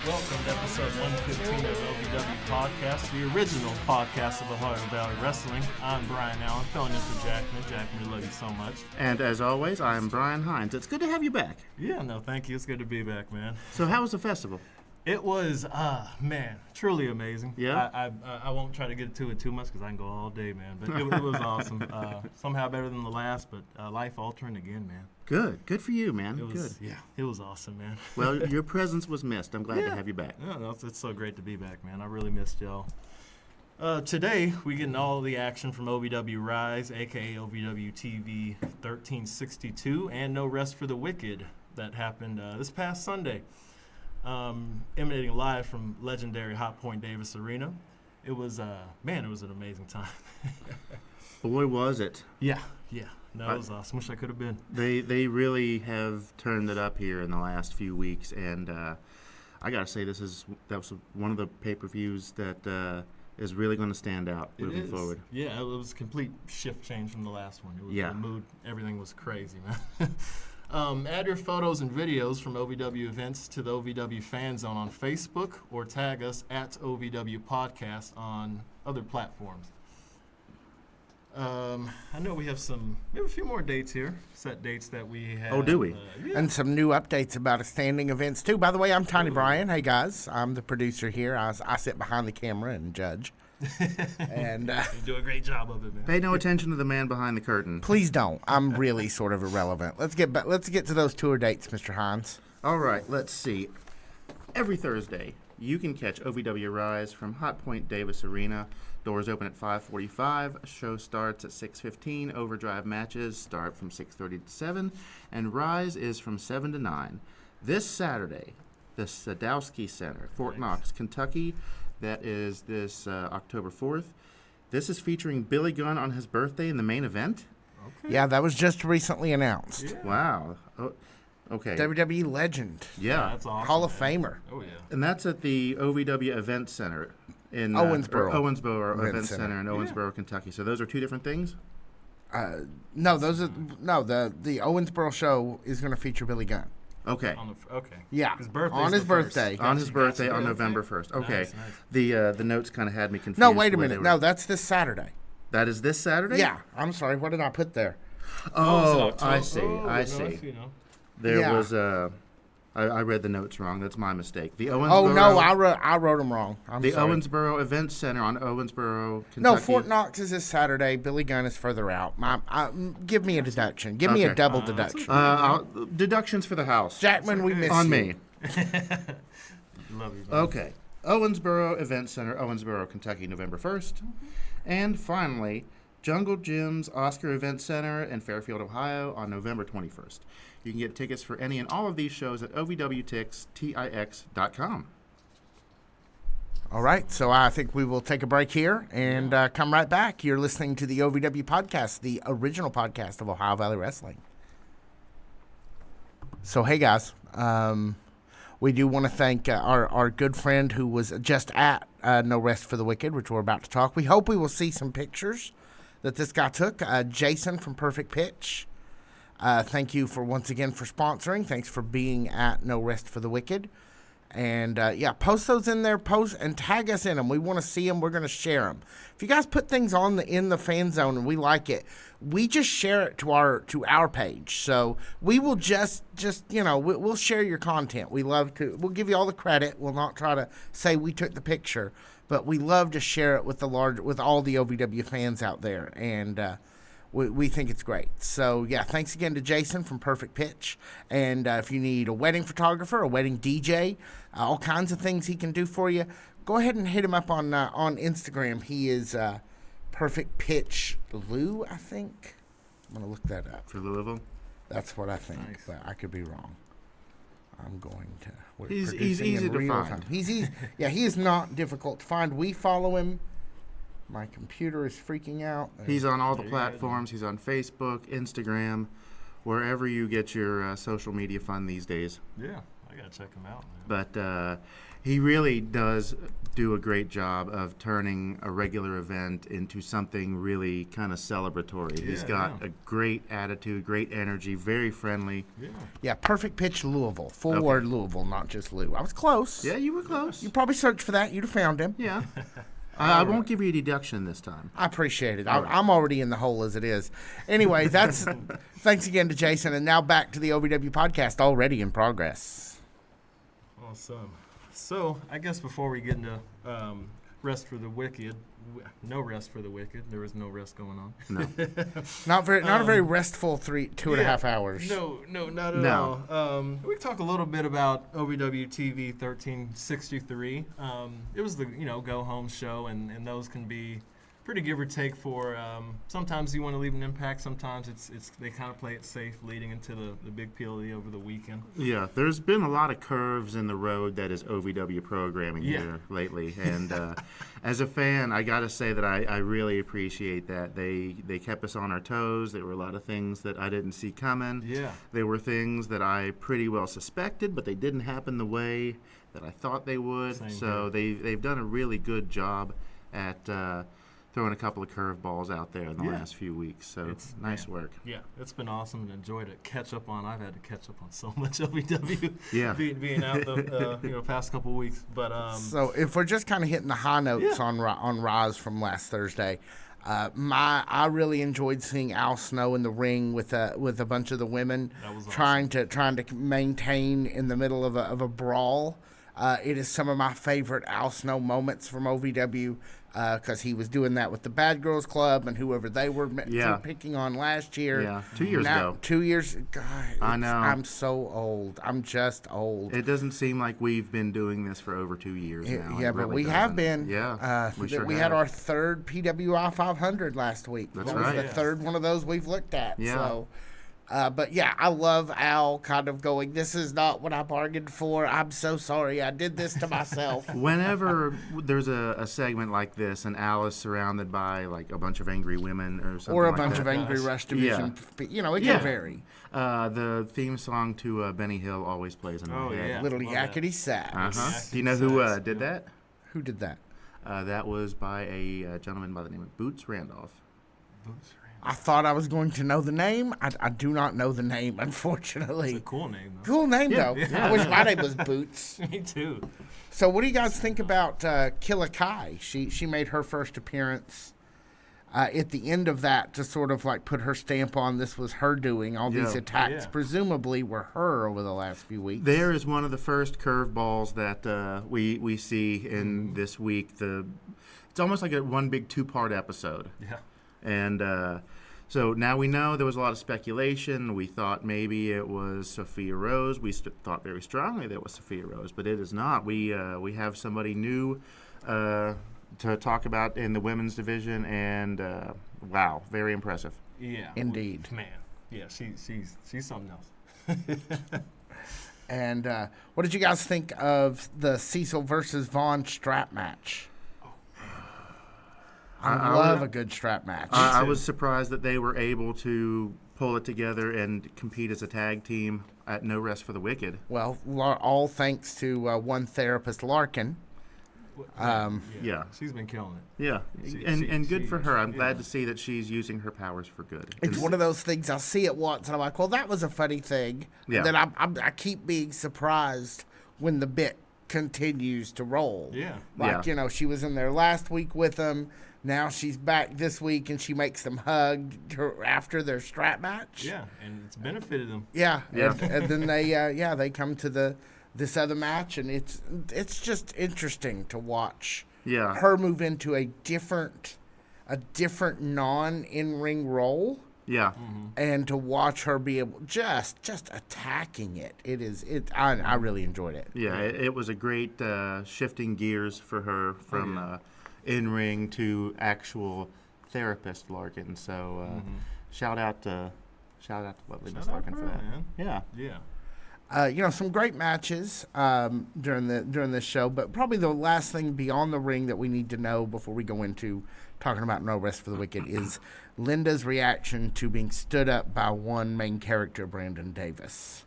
Welcome to episode 115 of OVW Podcast, the original podcast of Ohio Valley Wrestling. I'm Brian Allen, filling in for Jackman. Jackman, we love you so much. And as always, I'm Brian Hines. It's good to have you back. Yeah, no, thank you. It's good to be back, man. So how was the festival? It was, man, truly amazing. Yeah? I won't try to get into it too much because I can go all day, man. But it was awesome. Somehow better than the last, but life-altering again, man. Good for you, man. It was, Good. Yeah, it was awesome, man. Well, your presence was missed. I'm glad to have you back. Yeah, no, it's so great to be back, man. I really missed y'all. Today, we getting all the action from OVW Rise, a.k.a. OVW TV 1362, and No Rest for the Wicked that happened this past Sunday. Emanating live from legendary Hot Point Davis Arena. It was, man, it was an amazing time. Boy, was it. Yeah. No, it was awesome. Wish I could have been. They really have turned it up here in the last few weeks, and I gotta say that was one of the pay-per-views that is really going to stand out moving forward. Yeah, it was a complete shift change from the last one. It was the mood, everything was crazy, man. Add your photos and videos from OVW events to the OVW Fan Zone on Facebook, or tag us at OVW Podcast on other platforms. I know we have a few more dates here, set dates that we have. Oh, do we? Yeah. And some new updates about standing events, too. By the way, I'm Tiny Brian. Hey, guys. I'm the producer here. I sit behind the camera and judge. And You do a great job of it, man. Pay no attention to the man behind the curtain. please don't. I'm really sort of irrelevant. Let's get to those tour dates, Mr. Hines. All right, let's see. Every Thursday, you can catch OVW Rise from Hot Point Davis Arena. Doors open at 5:45. Show starts at 6:15. Overdrive matches start from 6:30 to 7. And Rise is from 7 to 9. This Saturday, the Sadowski Center, Fort Knox, Kentucky. That is this October 4th. This is featuring Billy Gunn on his birthday in the main event. Okay. Yeah, that was just recently announced. Yeah. Wow. Oh, okay. WWE legend. Yeah. That's awesome. Hall of man. Famer. Oh, yeah. And that's at the OVW Event Center in Owensboro Event Center in Owensboro, Kentucky. So those are two different things? No, the Owensboro show is going to feature Billy Gunn. Okay. Okay. Yeah, His birthday's on his the first. birthday. On his birthday Gotcha. on Okay. November 1st. Okay. Nice. The notes kind of had me confused. No, wait a the way minute. they were- No, that's this Saturday. That is this Saturday? Yeah, I'm sorry. What did I put there? Oh, I see. Oh, I no, see. you know. There Yeah. was I read the notes wrong. That's my mistake. The Owensboro. Oh no, I wrote them wrong. I'm the sorry. Owensboro Event Center on Owensboro, Kentucky. No, Fort Knox is this Saturday. Billy Gunn is further out. Give me a deduction. Give me a Okay. double deduction. Deductions for the house. Jackman, we miss on you. me. Love you, man. Okay. Owensboro Event Center, Owensboro, Kentucky, November 1st. And finally, Jungle Gym's Oscar Event Center in Fairfield, Ohio on November 21st. You can get tickets for any and all of these shows at OVWTix.com. All right, so I think we will take a break here and come right back. You're listening to the OVW podcast, the original podcast of Ohio Valley Wrestling. So, hey, guys, we do want to thank our good friend who was just at No Rest for the Wicked, which we're about to talk. We hope we will see some pictures that this guy took. Jason from Perfect Pitch. Thank you once again for sponsoring. Thanks for being at No Rest for the Wicked. And, post those in there, post and tag us in them. We want to see them. We're going to share them. If you guys put things in the fan zone and we like it, we just share it to our page. So we will just we'll share your content. We'll give you all the credit. We'll not try to say we took the picture, but we love to share it with all the OVW fans out there. And, we think it's great. So, yeah, thanks again to Jason from Perfect Pitch. And if you need a wedding photographer, a wedding DJ, all kinds of things he can do for you, go ahead and hit him up on Instagram. He is Perfect Pitch Lou, I think. I'm going to look that up. For Louisville? That's what I think, Nice. but I could be wrong. I'm going to. He's producing easy in to real find. time. He's easy. Yeah, he is not difficult to find. We follow him. My computer is freaking out. He's on all the platforms. He's on Facebook, Instagram, wherever you get your social media fun these days. Yeah, I gotta check him out, man. But he really does do a great job of turning a regular event into something really kind of celebratory. He's got a great attitude, great energy, very friendly. Yeah, perfect pitch Louisville. Full word Louisville, not just Lou. I was close. Yeah, you were close. You probably searched for that. You'd have found him. Yeah. I won't give you a deduction this time. I appreciate it. I'm already in the hole as it is. Anyway, that's thanks again to Jason. And now back to the OVW podcast, already in progress. Awesome. So I guess before we get into rest for the wicked, no rest for the wicked. There was no rest going on. No. Not a very restful 2.5 hours. No, not at all. We talk a little bit about OVW TV 1363. It was the go home show, and those can be pretty give or take for. Sometimes you want to leave an impact. Sometimes it's they kind of play it safe leading into the big PLE over the weekend. Yeah, there's been a lot of curves in the road that is OVW programming here lately, and as a fan, I got to say that I really appreciate that. They kept us on our toes. There were a lot of things that I didn't see coming. Yeah. There were things that I pretty well suspected, but they didn't happen the way that I thought they would. So they've done a really good job at throwing a couple of curveballs out there in the last few weeks. So it's nice work. Yeah, it's been awesome and enjoyed it. I've had to catch up on so much OVW. Yeah. being out the past couple of weeks. But so if we're just kind of hitting the high notes on Roz from last Thursday, I really enjoyed seeing Al Snow in the ring with a bunch of the women trying to maintain in the middle of a brawl. It is some of my favorite Al Snow moments from OVW because he was doing that with the Bad Girls Club and whoever they were picking on last year. Yeah, 2 years ago. 2 years. God, I know. I'm so old. I'm just old. It doesn't seem like we've been doing this for over 2 years now. Yeah, but we have been. Yeah, we had our third PWI 500 last week. That's that was right. the third one of those we've looked at. Yeah. So. But yeah, I love Al kind of going, this is not what I bargained for. I'm so sorry. I did this to myself. Whenever there's a segment like this and Al is surrounded by like a bunch of angry women or something or a like bunch that, of angry Rush Division. It can vary. The theme song to Benny Hill always plays in my head. Little yakety sax. Do you know who did that? Who did that? That was by a gentleman by the name of Boots Randolph. I thought I was going to know the name. I do not know the name, unfortunately. It's a cool name, though. Cool name, though. Yeah. I wish my name was Boots. Me too. So what do you guys think about Killah Kai? She made her first appearance at the end of that to sort of like put her stamp on this was her doing. All these attacks presumably were her over the last few weeks. There is one of the first curveballs that we see in this week. It's almost like one big two-part episode. Yeah. And so now we know there was a lot of speculation. We thought maybe it was Sophia Rose. We thought very strongly that it was Sophia Rose, but it is not. We have somebody new to talk about in the women's division, and wow, very impressive. Yeah. Indeed. Man. Yeah, she's something else. And what did you guys think of the Cecil versus Vaughn strap match? I love a good strap match. I was surprised that they were able to pull it together and compete as a tag team at No Rest for the Wicked. Well, all thanks to one therapist, Larkin. She's been killing it. Yeah, and good for her. I'm glad to see that she's using her powers for good. It's one of those things, I'll see it once, and I'm like, well, that was a funny thing. Yeah. And then I keep being surprised when the bit continues to roll. Yeah. Like, she was in there last week with them. Now she's back this week, and she makes them hug after their strap match. Yeah, and it's benefited them. Yeah. And then they come to this other match, and it's just interesting to watch. Yeah. Her move into a different non-in-ring role. Yeah. Mm-hmm. And to watch her be able just attacking it. I really enjoyed it. Yeah, it was a great shifting gears for her from in-ring to actual therapist Larkin. So shout out to lovely Miss Larkin for that. Man. Yeah. Some great matches during this show, but probably the last thing beyond the ring that we need to know before we go into talking about No Rest for the Wicked is Linda's reaction to being stood up by one main character, Brandon Davis.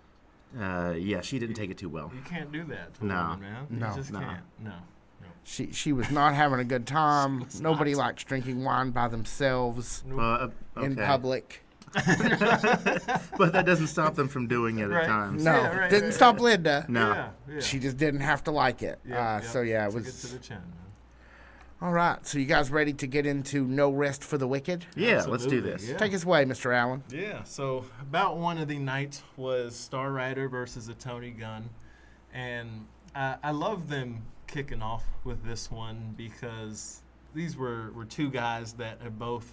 Yeah, she didn't take it too well. You can't do that to a No. woman, man. No. You just No. can't. No. She was not having a good time. was Nobody not. likes drinking wine by themselves in Okay. public. But that doesn't stop them from doing it Right. at times. No, Yeah, right, didn't right, stop right. Linda. No. Yeah. She just didn't have to like it. So yeah, it Took was. it to the chin, man. All right, so you guys ready to get into No Rest for the Wicked? Yeah, let's do Absolutely, this. yeah. Take us away, Mr. Allen. Yeah, so about one of the nights was Star Rider versus a Tony Gunn. And I love them kicking off with this one because these were two guys that have both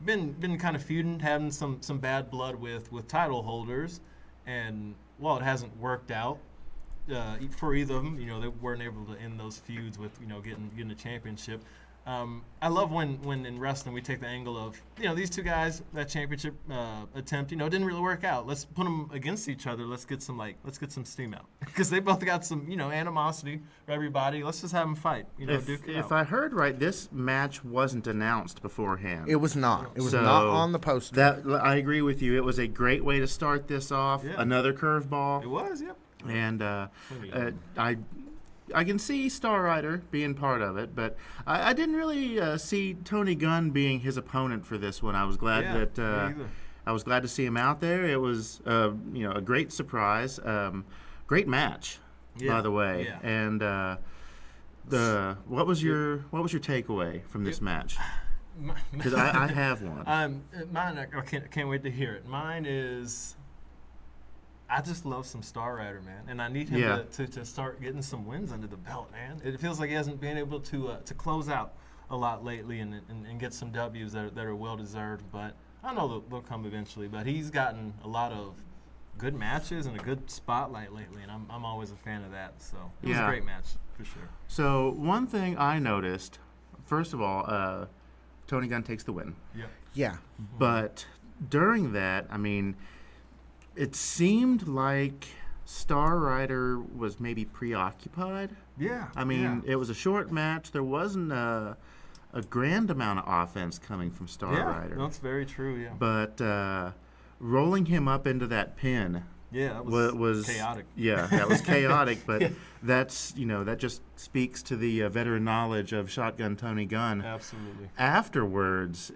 been kind of feuding, having some bad blood with title holders. And while it hasn't worked out for either of them, they weren't able to end those feuds with, getting a championship. I love when in wrestling we take the angle of, these two guys, that championship attempt, didn't really work out. Let's put them against each other. Let's get some steam out because they both got some, animosity for everybody. Let's just have them fight, duke it If out. I heard right, this match wasn't announced beforehand. It was not. It was So not on the poster. That I agree with you. It was a great way to start this off. Yeah. Another curveball. It was, yep. And I can see Star Rider being part of it, but I didn't really see Tony Gunn being his opponent for this one. I was glad Yeah, that me either. I was glad to see him out there. It was a great surprise, great match, Yeah, by the way. yeah. And what was your takeaway from this match? Because I have one. Mine, I can't wait to hear it. Mine is, I just love some Star Rider, man, and I need him Yeah. to start getting some wins under the belt, man. It feels like he hasn't been able to close out a lot lately and get some W's that are well deserved. But I know they'll come eventually. But he's gotten a lot of good matches and a good spotlight lately, and I'm always a fan of that. So it was a Yeah. great match for sure. So one thing I noticed, first of all, Tony Gunn takes the win. Yep. Yeah. But during that, it seemed like Star Rider was maybe preoccupied. Yeah. It was a short match. There wasn't a grand amount of offense coming from Star Rider. That's very true. Yeah. But rolling him up into that pin Yeah, that was chaotic. Yeah, that was chaotic. But Yeah. that's that just speaks to the veteran knowledge of Shotgun Tony Gunn. Absolutely. Afterwards,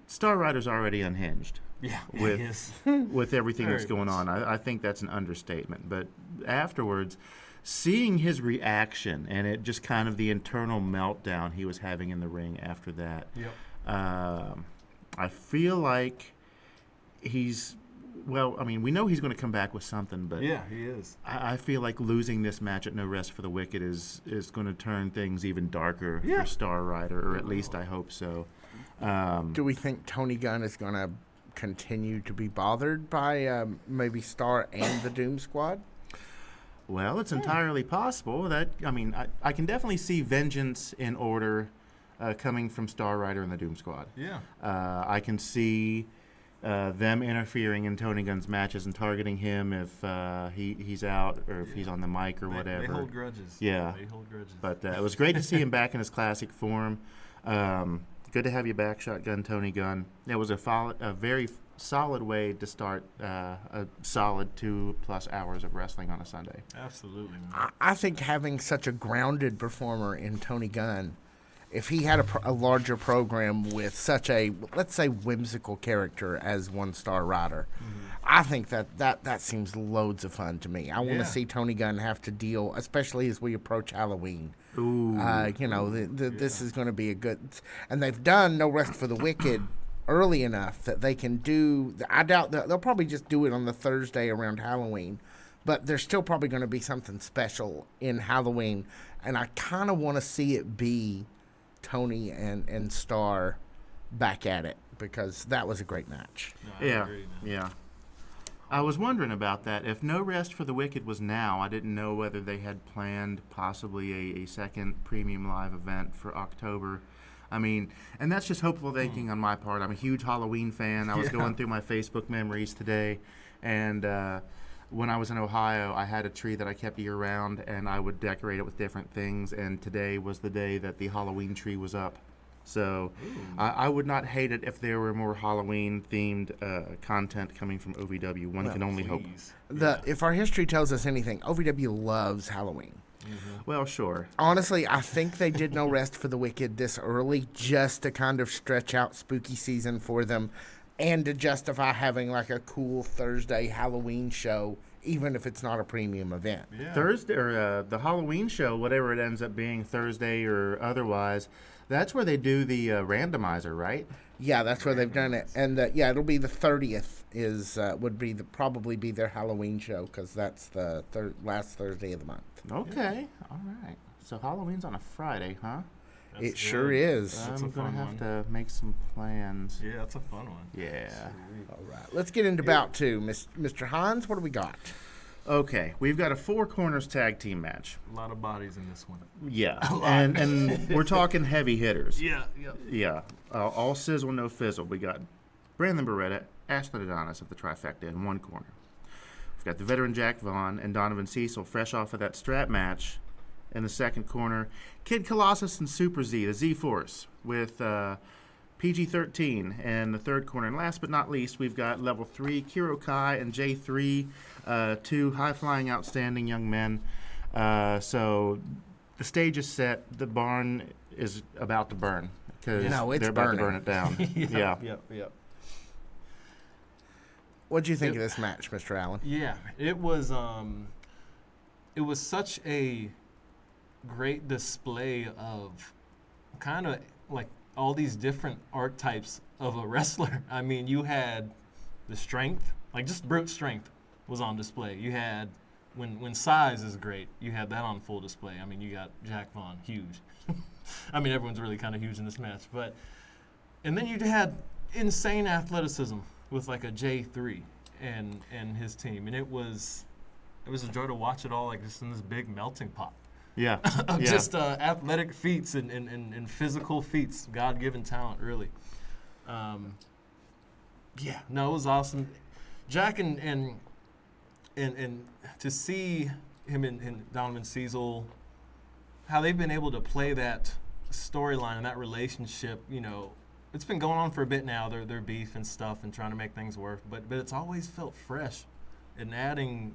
Star Rider's already unhinged. Yeah. With- yes. With everything Very that's going much. on. I think that's an understatement. But afterwards, seeing his reaction and it just kind of the internal meltdown he was having in the ring after that, Yep. I feel like he's, we know he's going to come back with something, but Yeah, he is. I feel like losing this match at No Rest for the Wicked is going to turn things even darker Yeah. for Star Rider, or at least I hope so. Do we think Tony Gunn is going to continue to be bothered by maybe Star and the Doom Squad? Well, it's entirely possible. That I can definitely see vengeance in order coming from Star Rider and the Doom Squad. Yeah. I can see them interfering in Tony Gunn's matches and targeting him if he's out or if he's on the mic or whatever. They hold grudges. Yeah. They hold grudges. But it was great to see him back in his classic form. Good to have you back, Shotgun Tony Gunn. It was a very solid way to start a solid 2+ hours of wrestling on a Sunday. Absolutely, man. I think having such a grounded performer in Tony Gunn, if he had a larger program with such a, let's say, whimsical character as One Star Rider, I think that seems loads of fun to me. I want Yeah. to see Tony Gunn have to deal, especially as we approach Halloween. Ooh. This is going to be a good, and they've done No Rest for the Wicked early enough that they can do. I doubt that they'll probably just do it on the Thursday around Halloween, but there's still probably going to be something special in Halloween, and I kind of want to see it be Tony and Star back at it because that was a great match. No, I Yeah, agree, man. yeah. I was wondering about that. If No Rest for the Wicked was now, I didn't know whether they had planned possibly a second premium live event for October. And that's just hopeful thinking on my part. I'm a huge Halloween fan. I was Yeah. going through my Facebook memories today, and when I was in Ohio, I had a tree that I kept year-round, and I would decorate it with different things, and today was the day that the Halloween tree was up. So I would not hate it if there were more Halloween-themed content coming from OVW. One can only hope. Please. If our history tells us anything, OVW loves Halloween. Well, sure. Honestly, I think they did No Rest for the Wicked this early just to kind of stretch out spooky season for them and to justify having like a cool Thursday Halloween show, even if it's not a premium event. Yeah. Thursday, or the Halloween show, whatever it ends up being, Thursday or otherwise, that's where they do the randomizer, right? Yeah, that's where they've done it. And it'll be the 30th probably be their Halloween show because that's the last Thursday of the month. Okay, all right. So Halloween's on a Friday, huh? That's It good. sure is. That's a I'm going to fun have one. to make some plans. Yeah, that's a fun one. Yeah. All right, let's get into bout two. Mr. Hines, what do we got? Okay, we've got a four corners tag team match. A lot of bodies in this one. Yeah, and we're talking heavy hitters. Yeah. Yeah, all sizzle, no fizzle. We got Brandon Beretta, Ashley Adonis at the Trifecta in one corner. We've got the veteran Jack Vaughn and Donovan Cecil fresh off of that strap match in the second corner. Kid Colossus and Super Z, the Z-Force, with PG-13 in the third corner. And last but not least, we've got level 3 Killah Kai and J3, two high-flying, outstanding young men. So the stage is set. The barn is about to burn because they're about to burn it down. Yeah. Yep. What do you think of this match, Mr. Allen? Yeah, it was such a great display of kind of like all these different archetypes of a wrestler. I mean, you had the strength, like just brute strength was on display. You had when size is great, you had that on full display. I mean, you got Jack Vaughn, huge. I mean, everyone's really kind of huge in this match, and then you had insane athleticism with like a J3 and his team, and it was a joy to watch it all like just in this big melting pot. Yeah. Of just athletic feats and physical feats, God-given talent, really. It was awesome. Jack and to see him and Donovan Cecil, how they've been able to play that storyline and that relationship, it's been going on for a bit now, their beef and stuff and trying to make things work, but it's always felt fresh. And adding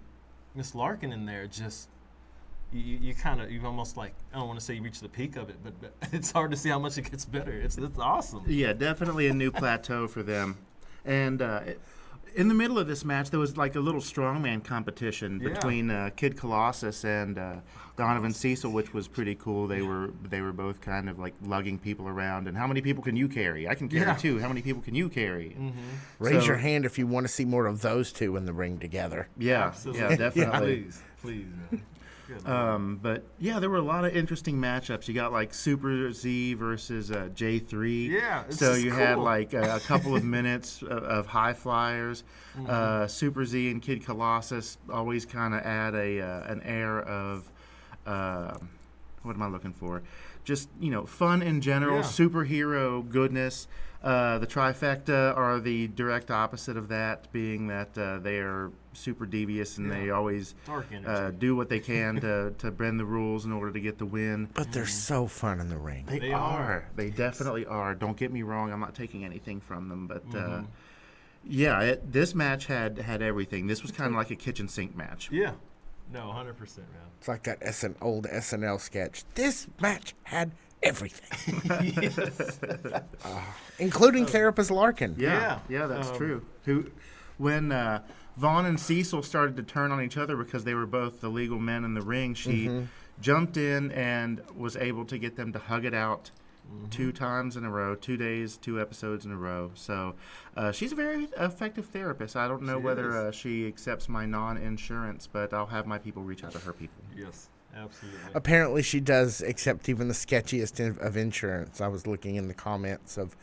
Miss Larkin in there, just you've almost like, I don't want to say you reached the peak of it, but it's hard to see how much it gets better. It's awesome. Yeah, definitely a new plateau for them. And in the middle of this match, there was like a little strongman competition between Kid Colossus and Donovan Cecil, which was pretty cool. They were both kind of like lugging people around. And how many people can you carry? I can carry two. How many people can you carry? Mm-hmm. Raise your hand if you want to see more of those two in the ring together. Yeah, Absolutely. yeah, definitely. Please, man. But yeah, there were a lot of interesting matchups. You got like Super Z versus J3. Yeah, it's so just you cool. had like a couple of minutes of high flyers. Super Z and Kid Colossus always kind of add an air of what am I looking for? Just fun in general, superhero goodness. The Trifecta are the direct opposite of that, being that they are super devious and they always Dark energy. do what they can to bend the rules in order to get the win. But they're so fun in the ring. They are. They definitely are. Don't get me wrong. I'm not taking anything from them, but this match had everything. This was kind of like a kitchen sink match. Yeah. No, 100%, man. It's like that old SNL sketch. This match had everything. Yes. Including therapist Larkin. Yeah, that's true. When Vaughn and Cecil started to turn on each other because they were both the legal men in the ring, she jumped in and was able to get them to hug it out 2 times in a row, 2 days, 2 episodes in a row. So she's a very effective therapist. I don't know whether she accepts my non-insurance, but I'll have my people reach out to her people. Yes, absolutely. Apparently she does accept even the sketchiest of insurance. I was looking in the comments of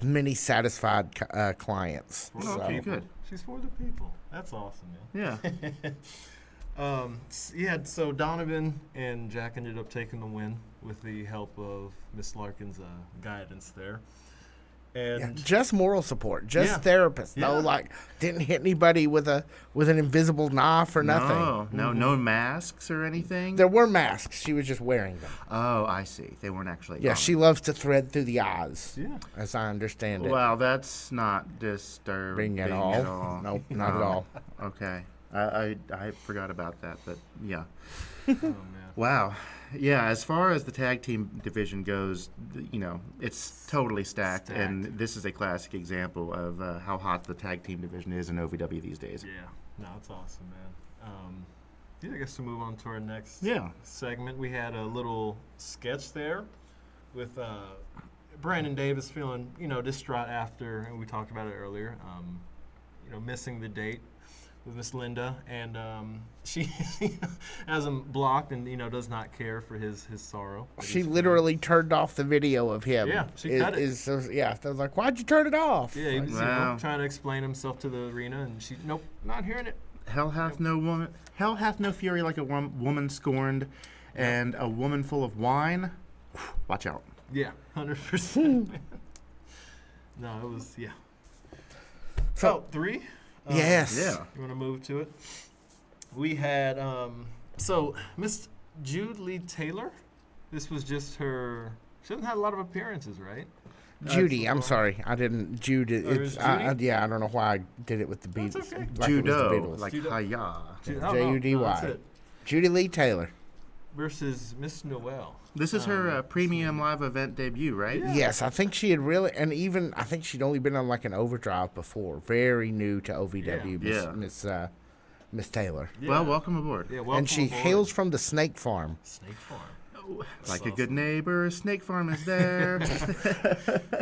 many satisfied clients. For the people. Good. She's for the people. That's awesome, man. Yeah. So Donovan and Jack ended up taking the win with the help of Miss Larkin's guidance there. And just moral support, just Yeah. therapist. Yeah. No, like didn't hit anybody with an invisible knife or nothing. No masks or anything. There were masks. She was just wearing them. Oh, I see. They weren't actually. Yeah, on. she loves to thread through the eyes. Yeah. As I understand it. Wow, that's not disturbing At all. Nope, not at all. Okay, I forgot about that, but yeah. oh man. Wow. Yeah, as far as the tag team division goes, it's totally stacked, and this is a classic example of how hot the tag team division is in OVW these days. Yeah. No, it's awesome, man. I guess to move on to our next segment, we had a little sketch there with Brandon Davis feeling, distraught after, and we talked about it earlier, missing the date with Miss Linda, and she has him blocked and does not care for his sorrow. She literally turned off the video of him. Yeah, she cut it. So I was like, "Why'd you turn it off?" Yeah, he was Wow. trying to explain himself to the arena, and she, nope, not hearing it. Hell hath no fury like a woman scorned, and a woman full of wine. Watch out. Yeah, 100%. No, it was So- 3. Yes. Yeah. You want to move to it? We had so Miss Jude Lee Taylor. This was just her. She hasn't had a lot of appearances, right? Judy, I'm sorry, I didn't. Jude, it's Judy? I don't know why I did it with the Beatles. That's okay. Like it was the Judo, Beatles. like Judo. hiya. Judy. that's it. Judy Lee Taylor. Versus Miss Noel. This is her premium live event debut, right? Yeah. Yes, I think she had really, and even I think she'd only been on like an overdrive before. Very new to OVW, Yeah. Miss Taylor. Yeah. Well, welcome aboard. Yeah, welcome And she aboard. hails from the Snake Farm. Snake Farm. Like a good neighbor, Snake Farm is there.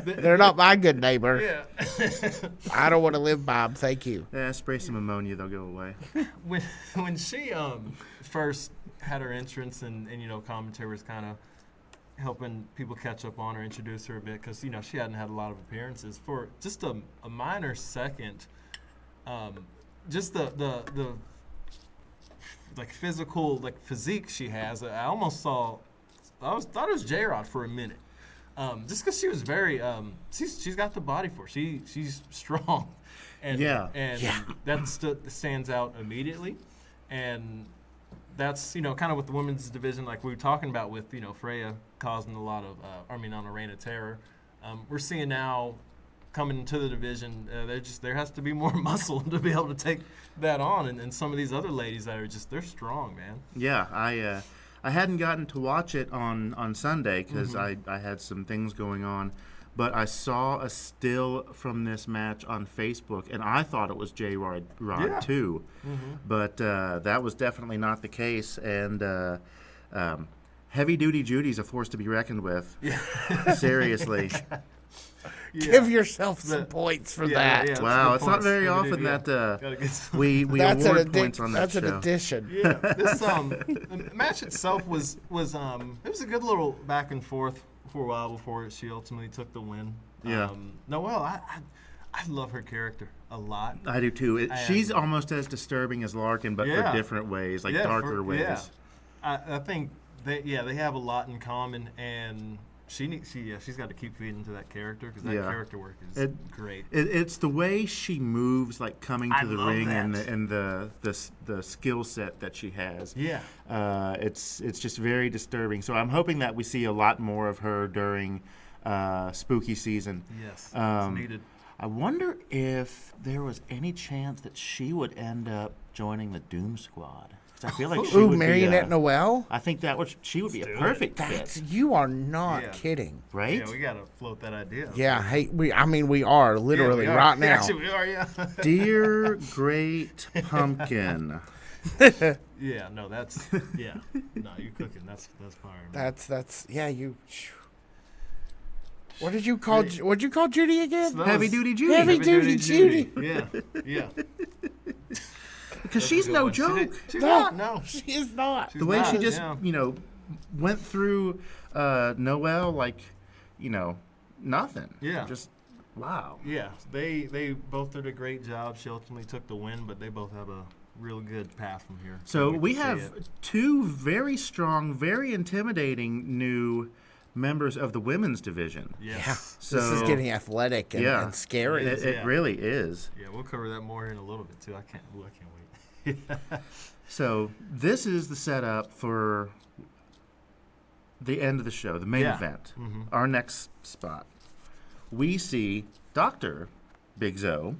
They're not my good neighbor. Yeah. I don't want to live by them. Thank you. Yeah, spray some ammonia, they'll go away. when she first had her entrance and commentary was kind of helping people catch up on her, introduce her a bit, because she hadn't had a lot of appearances for just a minor second. Just the like physical physique she has, I almost thought it was J-Rod for a minute. Just because she was very she's got the body for it. She's strong, and that stands out immediately, and that's kind of with the women's division, like we were talking about with Freya causing a lot of on a reign of terror. We're seeing now coming into the division, there has to be more muscle to be able to take that on, and some of these other ladies that are they're strong, man. Yeah, I hadn't gotten to watch it on Sunday because I had some things going on, but I saw a still from this match on Facebook, and I thought it was J-Rod too, but that was definitely not the case, and Heavy Duty Judy's a force to be reckoned with. Yeah. Seriously. Yeah. Give yourself some points for that. Yeah, wow, it's not points. very We often do, that we That's award points on that That's show. an addition. Yeah, this the match itself was it was a good little back and forth for a while before she ultimately took the win. Yeah. Noelle, I love her character a lot. I do too. She's almost as disturbing as Larkin, but for different ways, darker ways. Yeah. I think they have a lot in common, and she's got to keep feeding into that character because that character work is great. It's the way she moves, like coming to the ring, that. and the skill set that she has. Yeah. It's just very disturbing. So I'm hoping that we see a lot more of her during spooky season. Yes, it's needed. I wonder if there was any chance that she would end up joining the Doom Squad. 'Cause I feel like she would Marionette be Noelle? I think she would be a do it. perfect fit, You are not kidding. right? Yeah, we gotta float that idea. Yeah, hey, we are literally we are. right now. Actually, we are. Yeah. Dear Great Pumpkin. Yeah. No, that's No, you cooking. That's fire. Man. That's you. What did you call Judy again? So that Heavy was- Duty Judy. Heavy Duty Judy. Yeah. Because she's a good no one. joke. She's not. No. She is not. She's The way not, she just, yeah. went through Noelle like, nothing. Yeah. Just, wow. Yeah, they both did a great job. She ultimately took the win, but they both have a real good path from here. So Can't wait we to see have it. two very strong, very intimidating new members of the women's division. Yes. Yeah. So This is getting athletic and scary. It really is. Yeah, we'll cover that more in a little bit too. I can't wait. So this is the setup for the end of the show, the main event, our next spot. We see Dr. Big Zoe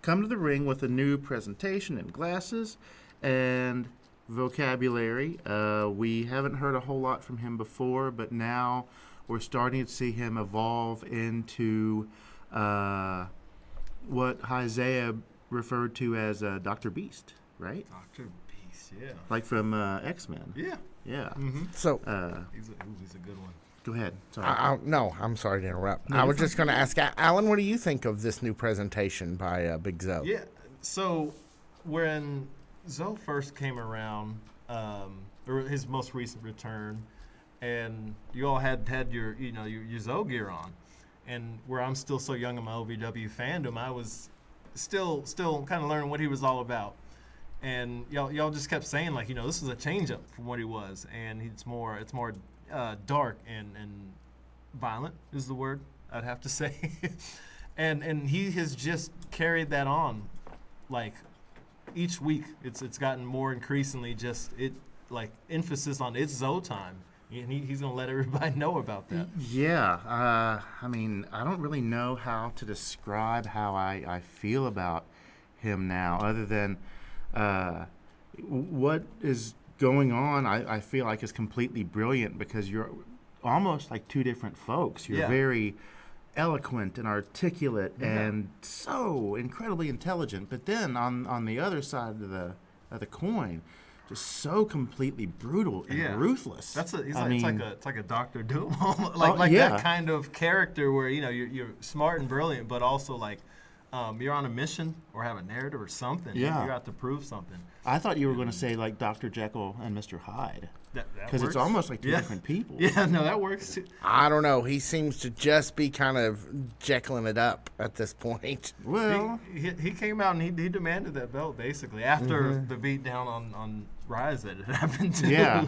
come to the ring with a new presentation and glasses and vocabulary. We haven't heard a whole lot from him before, but now we're starting to see him evolve into what Isaiah referred to as Dr. Beast, right? Dr. Beast, yeah. Like from X-Men. Yeah. Yeah. So, He's a good one. Go ahead. Sorry. no, I'm sorry to interrupt. No, I you're was fine. just going to ask, Alan, what do you think of this new presentation by Big Zoe? Yeah. So when Zoe first came around, or his most recent return, and you all had your your Zoe gear on, and where I'm still so young in my OVW fandom, I was still kind of learning what he was all about. And y'all just kept saying, like, this is a change up from what he was, and it's more dark and violent is the word I'd have to say. and he has just carried that on, like, each week. It's gotten more increasingly just emphasis on it's Zoe time, and he's gonna let everybody know about that. Yeah. I mean, I don't really know how to describe how I feel about him now, other than what is going on, I feel like is completely brilliant, because you're almost like two different folks. You're very eloquent and articulate and so incredibly intelligent, but then on the other side of the coin, just so completely brutal and ruthless. It's like a Dr. Doom, that kind of character where you're smart and brilliant, but also like you're on a mission or have a narrative or something. You got to prove something. I thought you were going to say like Dr. Jekyll and Mr. Hyde, because it's works. almost like two different people. Yeah, no, that works too. I don't know. He seems to just be kind of Jekylling it up at this point. Well, he came out and he demanded that belt basically after the beat down on Rise that had happened to. Yeah.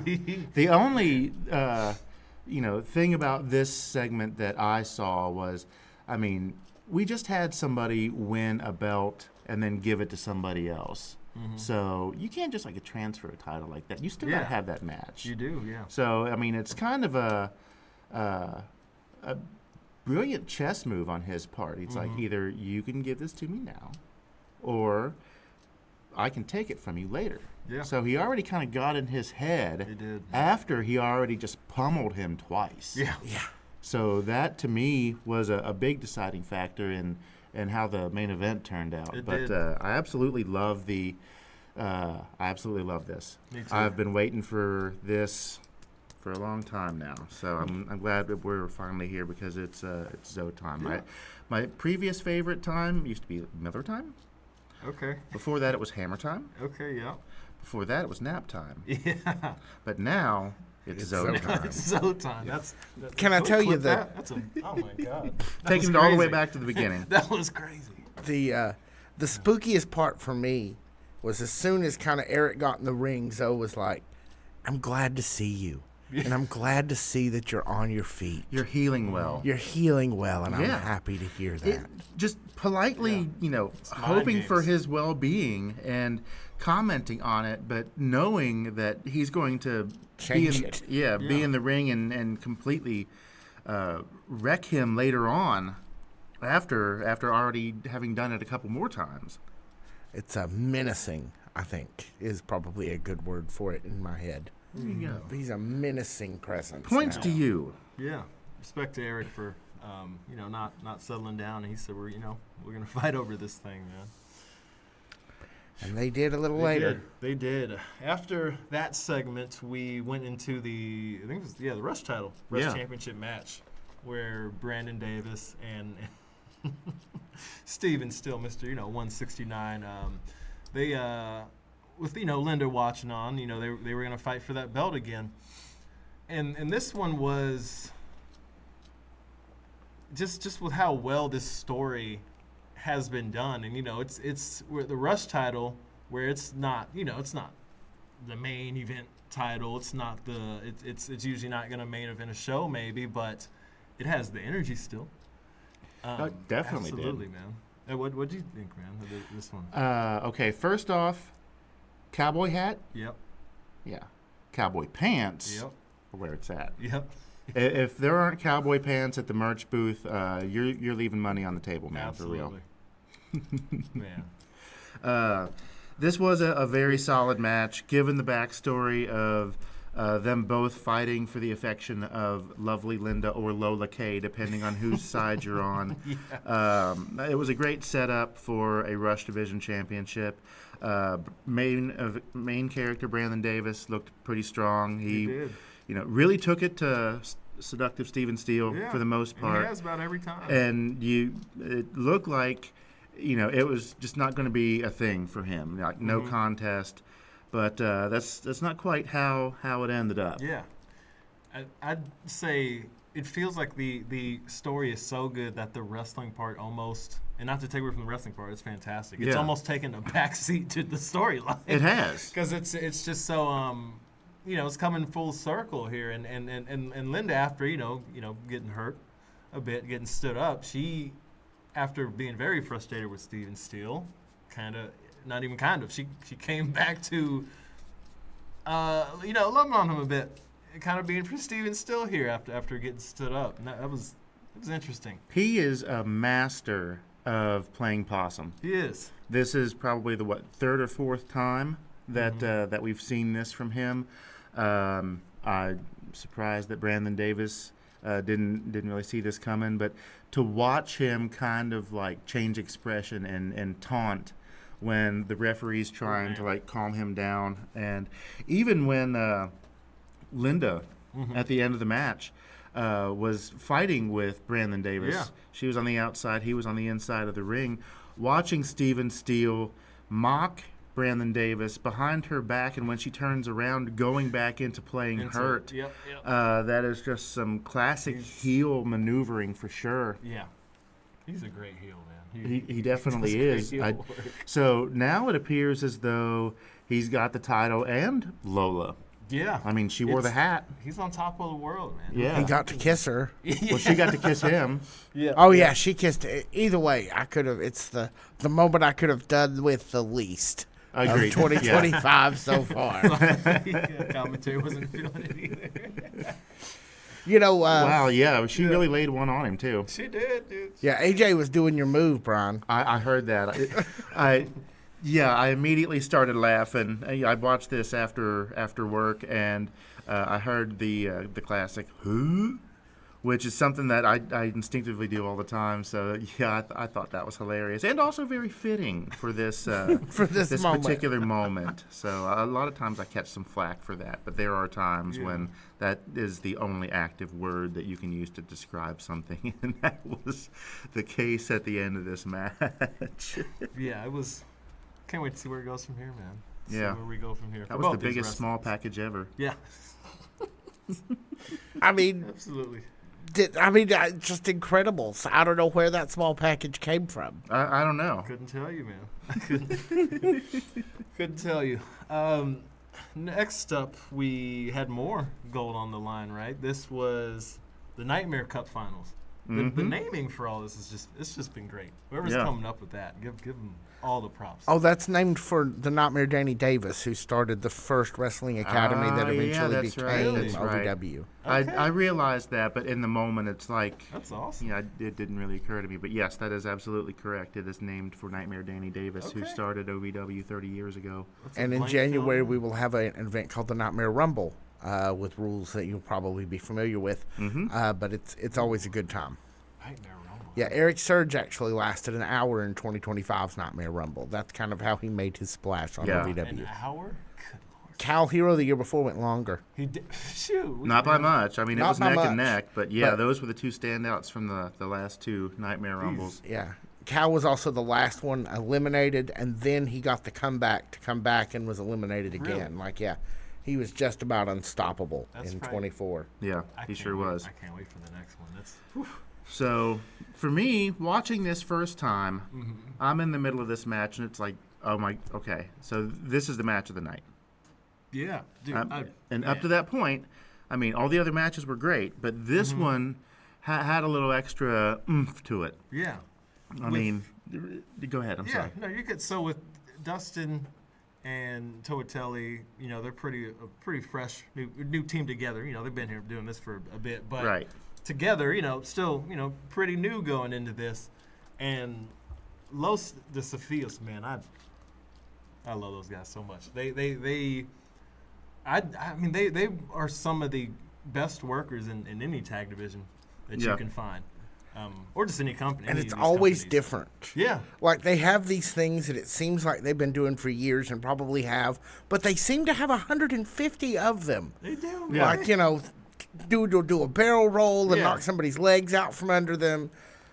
The only thing about this segment that I saw was, I mean, we just had somebody win a belt and then give it to somebody else. So you can't just transfer a title like that. You still got to have that match. You do, yeah. So I mean, it's kind of a brilliant chess move on his part. It's like, either you can give this to me now, or I can take it from you later. Yeah. So he already kind of got in his head. He did. After he already just pummeled him twice. Yeah. So that to me was a big deciding factor in how the main event turned out. It but did. I absolutely love this. Me too. I've been waiting for this for a long time now. So I'm glad that we're finally here, because it's Zoe time. Yeah. My previous favorite time used to be Miller time. Okay. Before that, it was Hammer time. Okay, yeah. Before that, it was Nap time. Yeah. But now it's Zoe time. It's Zoe time. Can I tell you clip that- That's oh my God. That Taking was it all the way crazy. back to the beginning. That was crazy. The spookiest part for me was as soon as kind of Eric got in the ring, Zoe was like, "I'm glad to see you, and I'm glad to see that you're on your feet. You're healing well. You're healing well, and I'm Yeah. happy to hear that." It, just politely, mind hoping for games. his well-being and commenting on it, but knowing that he's going to Change be in, it. be in the ring and completely wreck him later on, after already having done it a couple more times. It's menacing, I think, is probably a good word for it in my head. There you go. He's a menacing presence. Points now. to you. Yeah. Respect to Eric for not settling down. And he said we're gonna fight over this thing, man. And they did a little later. They did. After that segment, we went into the Rush title, Rush Championship match, where Brandon Davis and Steven still, Mr. 169. They with Linda watching on, they were gonna fight for that belt again, and this one was just with how well this story has been done, and it's where the Rush title, where it's not the main event title. It's not it's usually not going to main event a show maybe, but it has the energy still. Definitely did. Absolutely, man. And what do you think, man, of this one? Okay, first off, cowboy hat. Yep. Yeah. Cowboy pants. Yep. Are where it's at. Yep. If there aren't cowboy pants at the merch booth, you're leaving money on the table, man. Absolutely. For real. Man. This was a very solid match, given the backstory of them both fighting for the affection of lovely Linda or Lola Kay, depending on whose side you're on. Yeah. It was a great setup for a Rush Division Championship. Main character Brandon Davis looked pretty strong. He did. Really took it to seductive Steven Steele for the most part. And he has about every time. And it looked like, it was just not going to be a thing for him, like no contest. But that's not quite how it ended up. Yeah. I'd say it feels like the story is so good that the wrestling part almost, and not to take away from the wrestling part, it's fantastic. It's almost taken a backseat to the storyline. It has. Because it's just so, it's coming full circle here. And Linda, after, getting hurt a bit, getting stood up, she, after being very frustrated with Steven Steele, she came back to, loving on him a bit, kind of being for Steven Steele here after getting stood up. And it was interesting. He is a master of playing possum. He is. This is probably the third or fourth time that we've seen this from him. I'm surprised that Brandon Davis didn't really see this coming, but to watch him kind of like change expression and taunt when the referee's trying to like calm him down, and even when Linda at the end of the match was fighting with Brandon Davis. Yeah. She was on the outside, he was on the inside of the ring. Watching Steven Steele mock Brandon Davis behind her back, and when she turns around, going back into playing hurt. Yep. That is just some classic heel maneuvering for sure. Yeah. He's a great heel, man. He definitely is. So now it appears as though he's got the title and Lola. Yeah. I mean, she wore the hat. He's on top of the world, man. Yeah. He got to kiss her. Well, she got to kiss him. Yeah. Oh yeah, she kissed. Either way, I could have. It's the moment I could have done with the least. Agreed. Of 2025 so far. Commentary wasn't feeling it either. Wow, yeah, she really laid one on him too. She did, dude. Yeah, AJ was doing your move, Brian. I heard that. I immediately started laughing. I watched this after work, and I heard the classic "Who," which is something that I instinctively do all the time. So yeah, I thought that was hilarious and also very fitting for this For this moment. particular moment. So a lot of times I catch some flack for that, but there are times when that is the only active word that you can use to describe something, and that was the case at the end of this match. Yeah, it was. Can't wait to see where it goes from here, man. See Yeah. where we go from here. That was the biggest small package ever. Yeah. I mean, Absolutely. just incredible. So I don't know where that small package came from. I don't know. Couldn't tell you, man. I couldn't tell you. Next up, we had more gold on the line, right? This was the Nightmare Cup Finals. The naming for all this it's just been great. Whoever's coming up with that, give them all the props. Oh, that's named for the Nightmare Danny Davis, who started the first wrestling academy that eventually became That's right. OVW. Okay. I realized that, but in the moment, it's like, That's awesome. it didn't really occur to me. But yes, that is absolutely correct. It is named for Nightmare Danny Davis, who Okay. started OVW 30 years ago. That's a And in blank January, film. we will have an event called the Nightmare Rumble with rules that you'll probably be familiar with. But it's always a good time. Nightmare Rumble. Yeah, Eric Surge actually lasted an hour in 2025's Nightmare Rumble. That's kind of how he made his splash on Yeah. OVW. An hour? Good Lord. Kal Herro the year before went longer. He did. Shoot. Not by much. I mean, it Not was by neck much. and neck. But yeah, But- those were the two standouts from the last two Nightmare Rumbles. Yeah. Kal was also the last one eliminated, and then he got the comeback to come back and was eliminated again. Really? He was just about unstoppable That's in right. 24. Yeah, I he can't sure wait. was. I can't wait for the next one. That's. So, for me, watching this first time, I'm in the middle of this match, and it's like, okay, so this is the match of the night. Yeah, dude. And up to that point, I mean, all the other matches were great, but this one had a little extra oomph to it. Yeah. I mean, go ahead. I'm sorry. No, you could. So with Dustin and Toatelli, you know, they're pretty fresh new team together. You know, they've been here doing this for a bit, but Right. together, you know, still, you know, pretty new going into this. And Los Desafios, man, I love those guys so much. They are some of the best workers in any tag division that you can find, or just any company. And any it's of these always companies. different. Yeah. Like, they have these things that it seems like they've been doing for years and probably have, but they seem to have 150 of them. They do. Yeah. Like, you know, dude will do a barrel roll and Yeah. knock somebody's legs out from under them,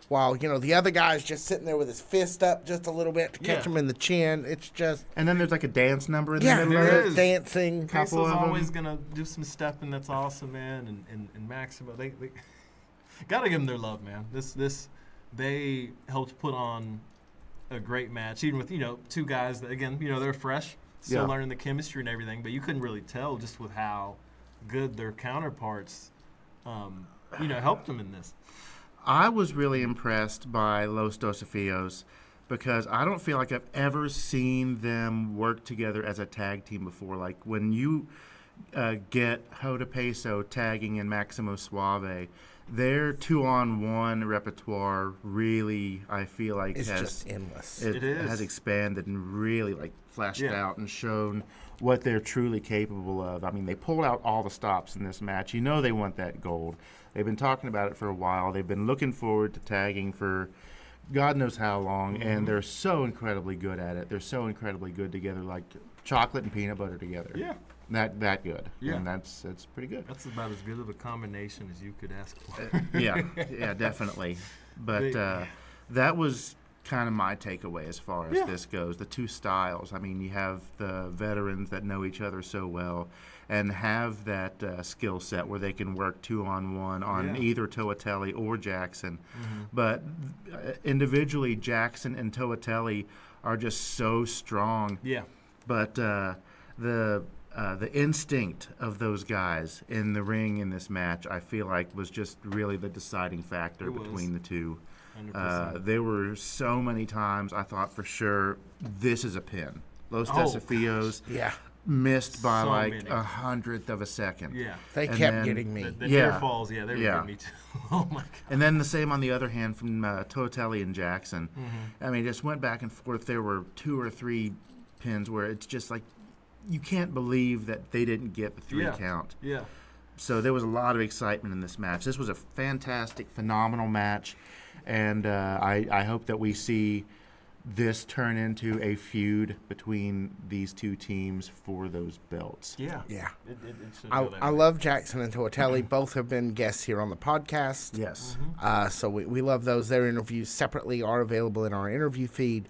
while, you know, the other guy's just sitting there with his fist up just a little bit to catch Yeah. him in the chin. It's just, And then there's like a dance number in the yeah, middle of there it. is. dancing. Queso's Couple of always them. gonna do some stepping that's awesome, man, and Maximo, they gotta give them their love, man. They helped put on a great match, even with, you know, two guys that, again, you know, they're fresh, still Yeah. learning the chemistry and everything, but you couldn't really tell just with how good their counterparts, you know, helped them in this. I was really impressed by Los Desafios because I don't feel like I've ever seen them work together as a tag team before. Like when you get Hoda Peso tagging in Maximo Suave, their 2-on-1 repertoire really, I feel like, It's has just endless. It is. has expanded and really like flashed Yeah. out and shown what they're truly capable of. I mean, they pulled out all the stops in this match. You know they want that gold. They've been talking about it for a while. They've been looking forward to tagging for God knows how long, and they're so incredibly good at it. They're so incredibly good together, like chocolate and peanut butter together. Yeah. That good. Yeah. And that's pretty good. That's about as good of a combination as you could ask for. Yeah, definitely. But that was kind of my takeaway as far as this goes. The two styles. I mean, you have the veterans that know each other so well and have that skill set where they can work 2-on-1 on either Toatelli or Jackson. But individually, Jackson and Toatelli are just so strong. Yeah. But the instinct of those guys in the ring in this match, I feel like, was just really the deciding factor It was. between the two. 100%. There were so many times I thought for sure this is a pin. Los Oh, Desafios Yeah. missed by So like many. 100th of a second. Yeah. They And kept then getting me. The Yeah. near falls, they were Yeah. getting me too. Oh my god. And then the same on the other hand from Toatelli and Jackson. Mm-hmm. I mean, just went back and forth. There were 2 or 3 pins where it's just like you can't believe that they didn't get the 3 count. Yeah. So there was a lot of excitement in this match. This was a fantastic, phenomenal match, and I hope that we see this turn into a feud between these two teams for those belts. Yeah. Yeah. It should go that I way. love Jackson and Toatelli. Both have been guests here on the podcast. Yes. So we love those. Their interviews separately are available in our interview feed.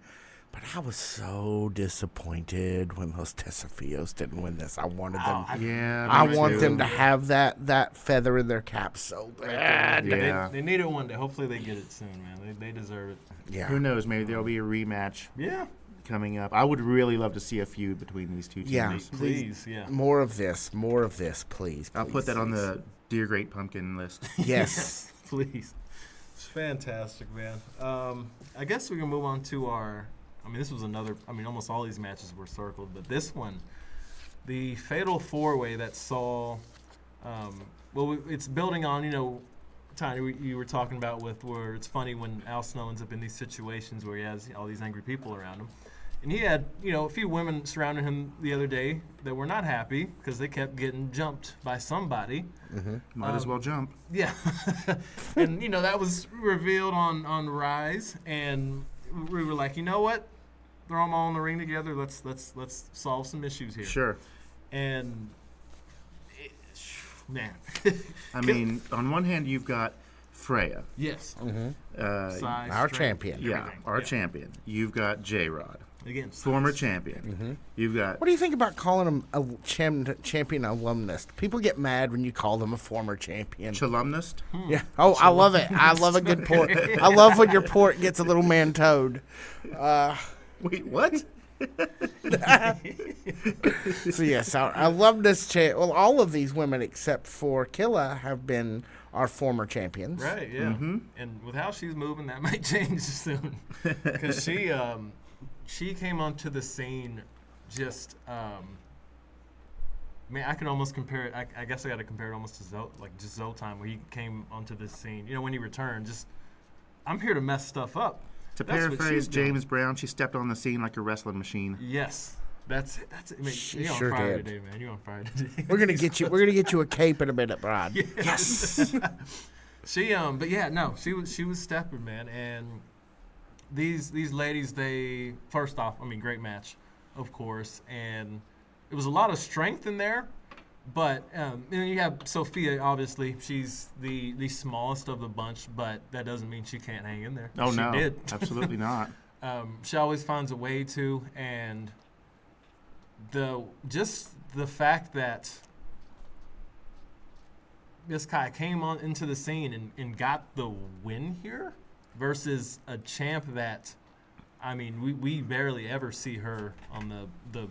But I was so disappointed when Los Desafios didn't win this. I wanted them. Yeah. I me want too. them to have that feather in their cap so bad. Yeah. They need it one day. Hopefully they get it soon, man. They deserve it. Yeah. Who knows? Maybe there'll be a rematch Yeah. coming up. I would really love to see a feud between these two teams. Yeah. Please, yeah. More of this, please. I'll put please, that on please. the Dear Great Pumpkin list. Yes. Please. It's fantastic, man. I guess we can move on to our. I mean, this was another. I mean, almost all these matches were circled, but this one, the Fatal 4-Way that saw. It's building on, you know, Tiny, you were talking about with where it's funny when Al Snow ends up in these situations where he has all these angry people around him. And he had, you know, a few women surrounding him the other day that were not happy because they kept getting jumped by somebody. Might as well jump. Yeah. And, you know, that was revealed on Rise. And we were like, you know what? Throw them all in the ring together. Let's solve some issues here. Sure. And, man. I mean, on one hand, you've got Freya. Yes. Size, Our champion. Yeah, everything. our champion. You've got J-Rod, Again, former champion. You've got What do you think about calling him a champion alumnus? People get mad when you call them a former champion. Chalumnist. Yeah. Oh, I love it. I love a good port. I love when your port gets a little man-toed. Wait, what? So yes, I love this chat. Well, all of these women except for Killah have been our former champions. Right, yeah. Mm-hmm. And with how she's moving, that might change soon. Because she came onto the scene just, man, I can almost compare it. I guess I got to compare it almost to Zoe, like just Zoe time, where he came onto this scene. You know, when he returned, just, I'm here to mess stuff up. To That's what paraphrase she's doing. James Brown, she stepped on the scene like a wrestling machine. Yes. That's it. I mean, She you're sure on fire did. today, man. You're on fire today. We're gonna get you a cape in a minute, Brad. Yes. She but yeah, no, she was stepping, man. And these ladies, they, first off, I mean, great match, of course, and it was a lot of strength in there. But you have Sophia, obviously, she's the smallest of the bunch, but that doesn't mean she can't hang in there. Oh, she no. did. Absolutely not. She always finds a way to, and the fact that this guy came on into the scene and got the win here versus a champ that, I mean, we barely ever see her on the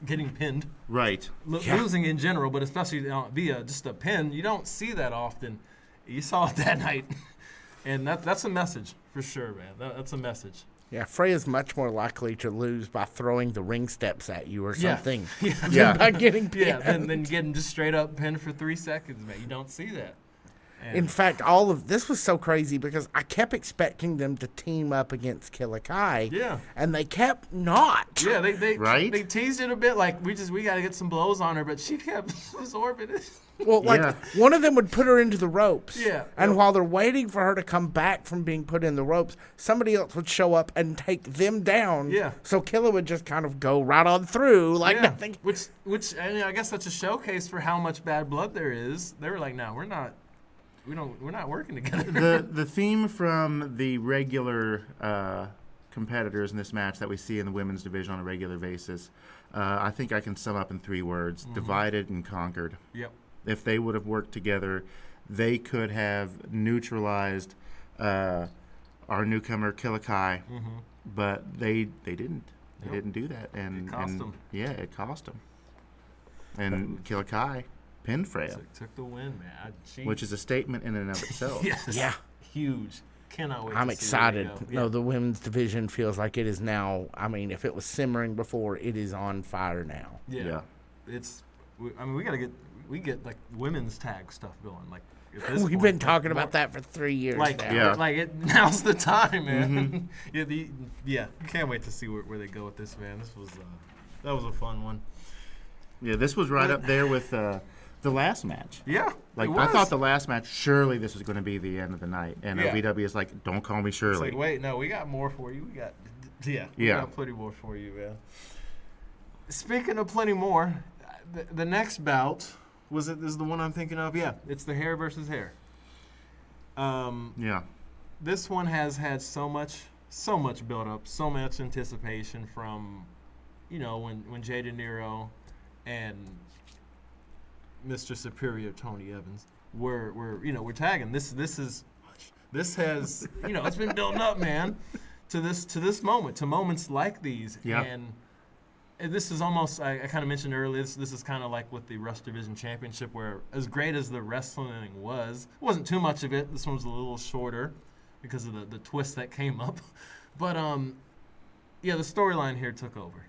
getting pinned. Right. Losing in general, but especially via just a pin. You don't see that often. You saw it that night. And that's a message for sure, man. That's a message. Yeah, Freya's much more likely to lose by throwing the ring steps at you or something. Yeah. Than by getting pinned. Yeah, then getting just straight up pinned for 3 seconds, man. You don't see that. And In fact, all of this was so crazy because I kept expecting them to team up against Killah Kai. Yeah. And they kept not. yeah, they Right? They teased it a bit, like we got to get some blows on her, but she kept absorbing it. Well, like Yeah. one of them would put her into the ropes. Yeah. And Yep. while they're waiting for her to come back from being put in the ropes, somebody else would show up and take them down. Yeah. So Killah would just kind of go right on through like Yeah. nothing. Which and I guess that's a showcase for how much bad blood there is. They were like, no, we're not working together. The theme from the regular competitors in this match that we see in the women's division on a regular basis, I think I can sum up in 3 words: divided and conquered. Yep. If they would have worked together, they could have neutralized our newcomer Killah Kai, but they didn't. They Nope. didn't do that, and It cost them. Yeah, it cost them. And Killah Kai pinned Freya, Took the win, man. which is a statement in and of itself. yes. Yeah. Huge. Cannot wait. I'm to see where they excited. go. No, Yeah. the women's division feels like it is now. I mean, if it was simmering before, it is on fire now. Yeah. It's. I mean, we get like women's tag stuff going. Like at this We've point, been like, talking more- about that for 3 years Like now. Yeah. like it. Now's the time, man. Yeah. Can't wait to see where they go with this, man. This was that was a fun one. Yeah, this was right up there with the last match. Yeah. Like, it I was. thought the last match, surely this was going to be the end of the night. And Yeah. OVW is like, don't call me It's Shirley. like, wait, no, we got more for you. We got we got plenty more for you, man. Speaking of plenty more, the next bout is the one I'm thinking of. Yeah, it's the hair versus hair. Yeah. This one has had so much build up, so much anticipation from, when Jay De Niro and Mr. Superior Tony Evans we're tagging. This has it's been building up, man, to this moment, to moments like these. Yeah. And this is almost, I kind of mentioned earlier, this is kind of like with the Rush Division Championship, where as great as the wrestling was, it wasn't too much of it. This one was a little shorter because of the twist that came up. But, the storyline here took over.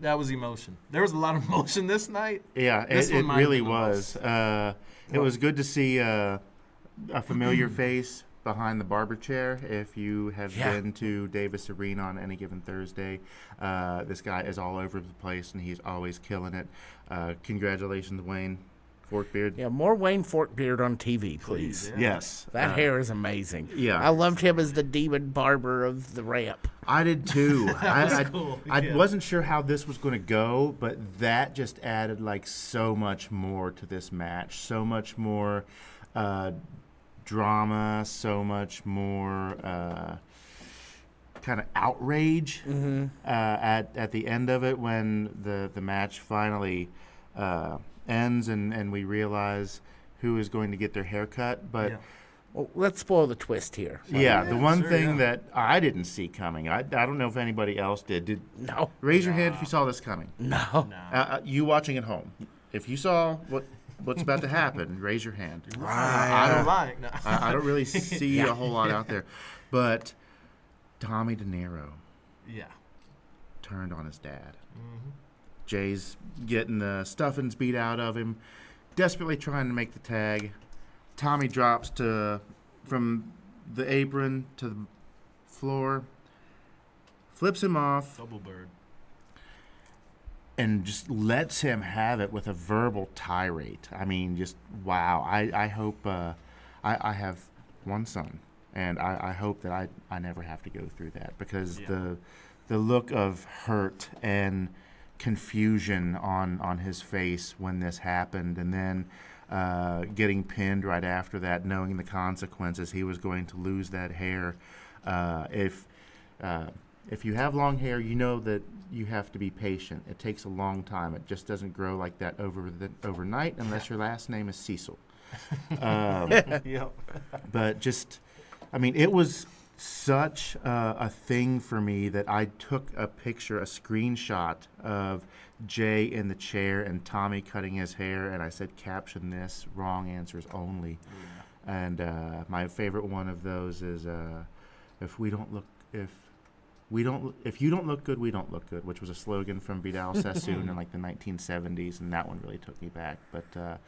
That was emotion. There was a lot of emotion this night. Yeah, This it one might have really been the was. It was good to see a familiar face behind the barber chair. If you have been to Davis Arena on any given Thursday, this guy is all over the place, and he's always killing it. Congratulations, Wayne Forkbeard. Yeah, more Wayne Forkbeard on TV, please. Yeah. Yes. That hair is amazing. Yeah. I loved him as the demon barber of the ramp. I did too. I cool. I Yeah. wasn't sure how this was going to go, but that just added like so much more to this match. So much more drama, so much more kind of outrage at the end of it when the match finally ends and we realize who is going to get their hair cut. But Well, let's spoil the twist here. Yeah, the one sure, thing yeah. that I didn't see coming, I don't know if anybody else did. No. Raise your hand if you saw this coming. No. Nah. You watching at home, if you saw what's about to happen, raise your hand. I don't like. No. I don't really see a whole lot out there, but Tommy De Niro Yeah. turned on his dad. Mm-hmm. Jay's getting the stuffings beat out of him, desperately trying to make the tag. Tommy drops from the apron to the floor, flips him off, Double bird. and just lets him have it with a verbal tirade. I mean, just wow. I hope I have one son, and I hope that I never have to go through that, because the look of hurt and confusion on his face when this happened, and then getting pinned right after that, knowing the consequences, he was going to lose that hair. If you have long hair, you know that you have to be patient. It takes a long time. It just doesn't grow like that overnight unless your last name is Cecil. Yep. But just, I mean, it was such a thing for me that I took a screenshot of Jay in the chair and Tommy cutting his hair, and I said, caption this, wrong answers only. Yeah. And my favorite one of those is if you don't look good, we don't look good, which was a slogan from Vidal Sassoon in like the 1970s, and that one really took me back. But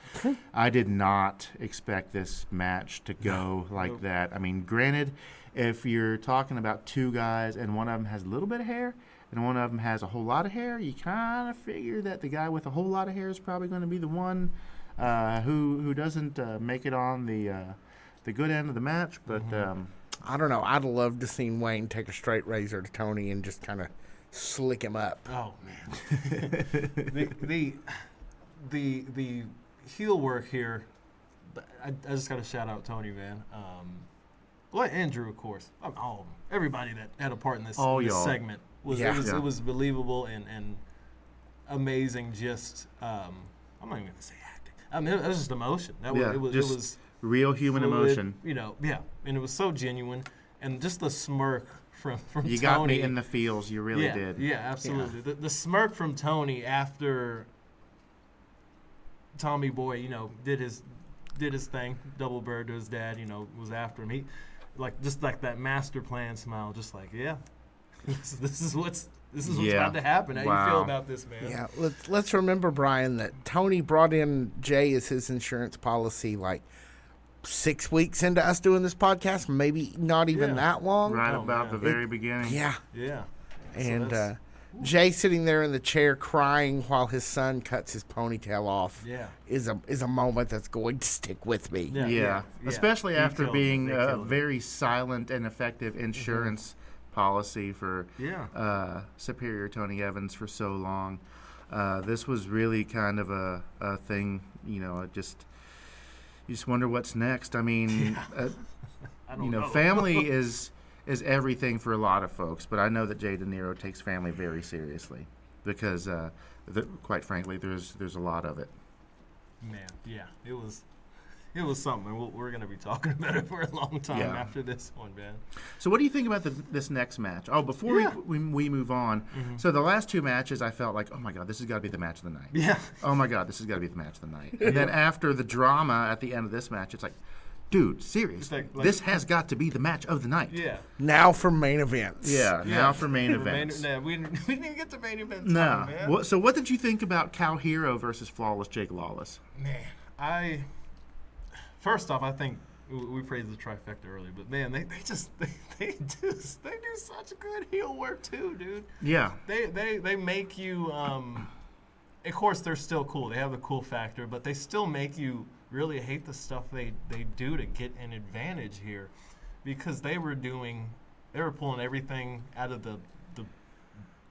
I did not expect this match to go like that. I mean, granted, if you're talking about two guys and one of them has a little bit of hair and one of them has a whole lot of hair, you kind of figure that the guy with a whole lot of hair is probably going to be the one who doesn't make it on the good end of the match. But I don't know. I'd love to see Wayne take a straight razor to Tony and just kind of slick him up. Oh man. the heel work here. I just got to shout out Tony, man. Well, and Drew, of course. All of them. Everybody that had a part in this, segment it was believable and amazing. Just I'm not even gonna say acting. I mean, it was just emotion. It was real human fluid, emotion. And it was so genuine, and just the smirk from You Tony. got me in the feels. You really did. Yeah, absolutely. Yeah. The smirk from Tony after Tommy Boy, did his thing, double bird to his dad, was after him. He just like that master plan smile, just like, this is what's about to happen. How you feel about this, man? Yeah, let's remember, Brian, that Tony brought in Jay as his insurance policy 6 weeks into us doing this podcast, maybe not even that long. Right about the very beginning. Yeah. Yeah. And Jay sitting there in the chair crying while his son cuts his ponytail off is a moment that's going to stick with me. Yeah. Especially after being a very silent and effective insurance policy for Superior Tony Evans for so long. This was really kind of a thing, you just wonder what's next. I mean, I don't know. Family is everything for a lot of folks, but I know that Jay De Niro takes family very seriously because, quite frankly, there's a lot of it. Man, yeah, it was something. We're going to be talking about it for a long time after this one, man. So what do you think about this next match? Oh, before we move on, so the last two matches, I felt like, oh my God, this has got to be the match of the night. Yeah. Oh my God, this has got to be the match of the night. And then after the drama at the end of this match, it's like, dude, seriously, this has got to be the match of the night. Yeah. Now for main events. Yeah, now for main events. We didn't get to main events. No. Man. So what did you think about Kal Herro versus Flawless Jake Lawless? Man, first off, I think we praised the trifecta earlier, but man, they do such good heel work too, dude. Yeah. They make you. Of course, they're still cool. They have the cool factor, but they still make you really hate the stuff they do to get an advantage here, because they were pulling everything out of the.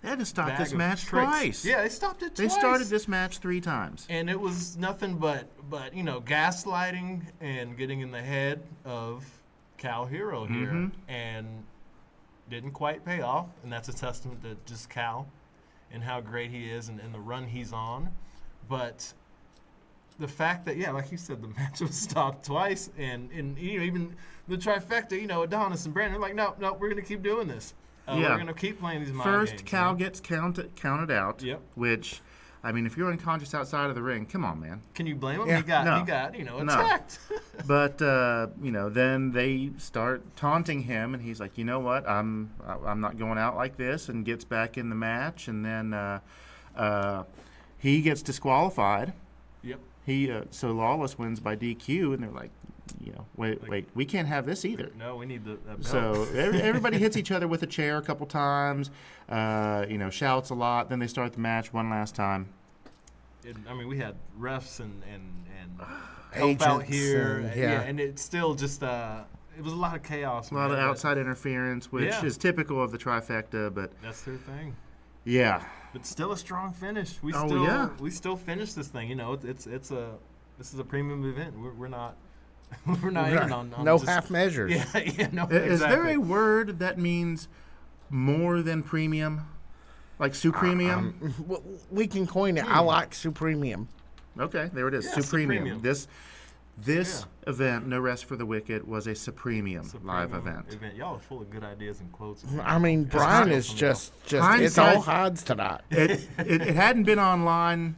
They had to stop this match twice. Yeah, they stopped it twice. They started this match 3 times. And it was nothing but gaslighting and getting in the head of Kal Herro here, and didn't quite pay off. And that's a testament to just Kal and how great he is and the run he's on. But the fact that, like you said, the match was stopped twice, and even the trifecta, Adonis and Brandon are like, no, we're going to keep doing this. We're going to keep playing these mind First, games. Cal gets counted out. Yep. Which, I mean, if you're unconscious outside of the ring, come on, man. Can you blame him? Yeah. He got No. attacked. But then they start taunting him, and he's like, you know what? I'm not going out like this, and gets back in the match, and then he gets disqualified. Yep. So Lawless wins by DQ, and they're like, wait, we can't have this either. No, we need that belt. So everybody hits each other with a chair a couple times, shouts a lot. Then they start the match one last time. We had refs and help out here. And it's still just it was a lot of chaos. A lot of outside interference, which is typical of the trifecta, but that's their thing. Yeah. But still a strong finish. We still finished this thing. This is a premium event. We're not we're not in on no just, half measures. No. Is there exactly. a word that means more than premium, like supremium? We can coin it. I like supremium. Okay, there it is. Yeah, supremium. supremium. This event, No Rest for the Wicked, was a supremium live event. Y'all are full of good ideas and quotes. Brian is just it's all odds tonight. It hadn't been online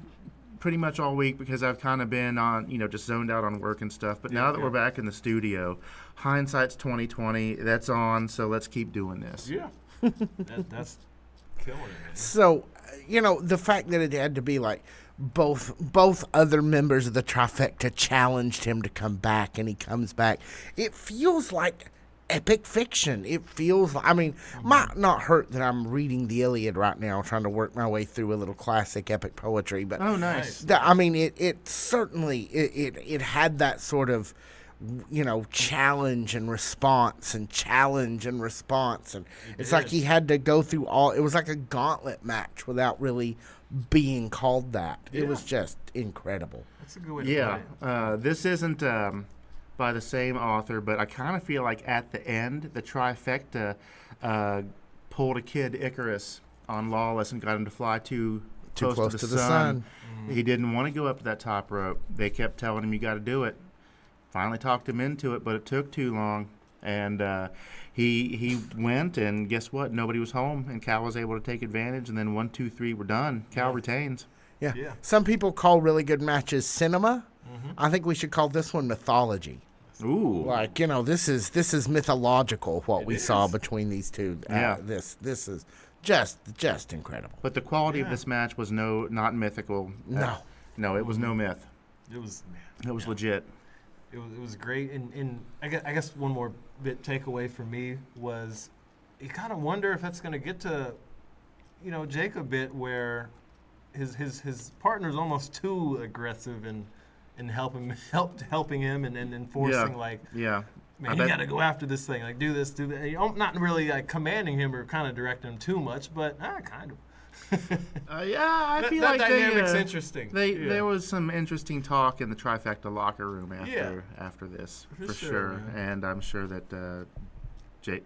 pretty much all week because I've kind of been on, just zoned out on work and stuff. But now that we're back in the studio, hindsight's 2020. That's on, so let's keep doing this. Yeah, that's killing it, man. So, the fact that it had to be like both other members of the trifecta challenged him to come back, and he comes back. It feels like epic fiction. It feels like, might not hurt that I'm reading the Iliad right now, trying to work my way through a little classic epic poetry. But oh, nice. It certainly it had that sort of challenge and response, and it's like he had to go through it was like a gauntlet match without really being called that. It was just incredible. That's a good way to put it. This isn't by the same author, but I kind of feel like at the end, the trifecta pulled a kid Icarus on Lawless and got him to fly too close to the sun. He didn't want to go up to that top rope. They kept telling him, you got to do it. Finally talked him into it, but it took too long. And he went, and guess what? Nobody was home, and Cal was able to take advantage. And then 1, 2, 3 were done. Cal retains. Yeah. Some people call really good matches cinema. I think we should call this one mythology. Ooh. Like, this is mythological what we saw between these two. This is just incredible. But the quality of this match was not mythical. No, it was no myth. It was legit. It was great, and I guess one more bit takeaway for me was you kind of wonder if that's going to get to, Jake a bit where his partner's almost too aggressive and helping him and enforcing man, you got to go after this thing, like do this, do that. Not really like commanding him or kind of directing him too much, but kind of. I feel that like dynamic's interesting. There was some interesting talk in the Trifecta locker room after this, for sure. And I'm sure that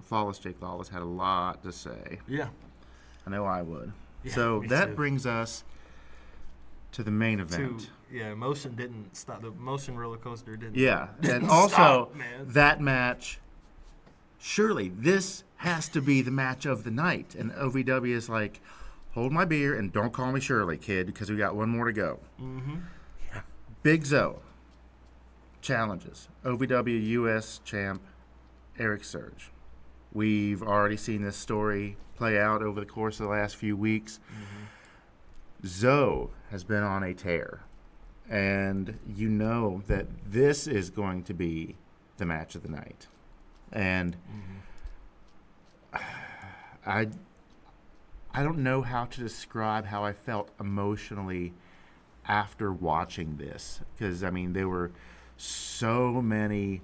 Flawless Jake Lawless had a lot to say. Yeah. I know I would. So that brings us to the main event. Emotion didn't stop. The emotion roller coaster didn't. Yeah. Didn't and also, stop, man. that match, surely this has to be the match of the night. And OVW is like, hold my beer and don't call me Shirley, kid, because we got one more to go. Mm-hmm. Yeah. Big Zoe challenges OVW US champ Eric Surge. We've already seen this story play out over the course of the last few weeks. Mm-hmm. Zoe has been on a tear, and you know that this is going to be the match of the night. And I don't know how to describe how I felt emotionally after watching this, because there were so many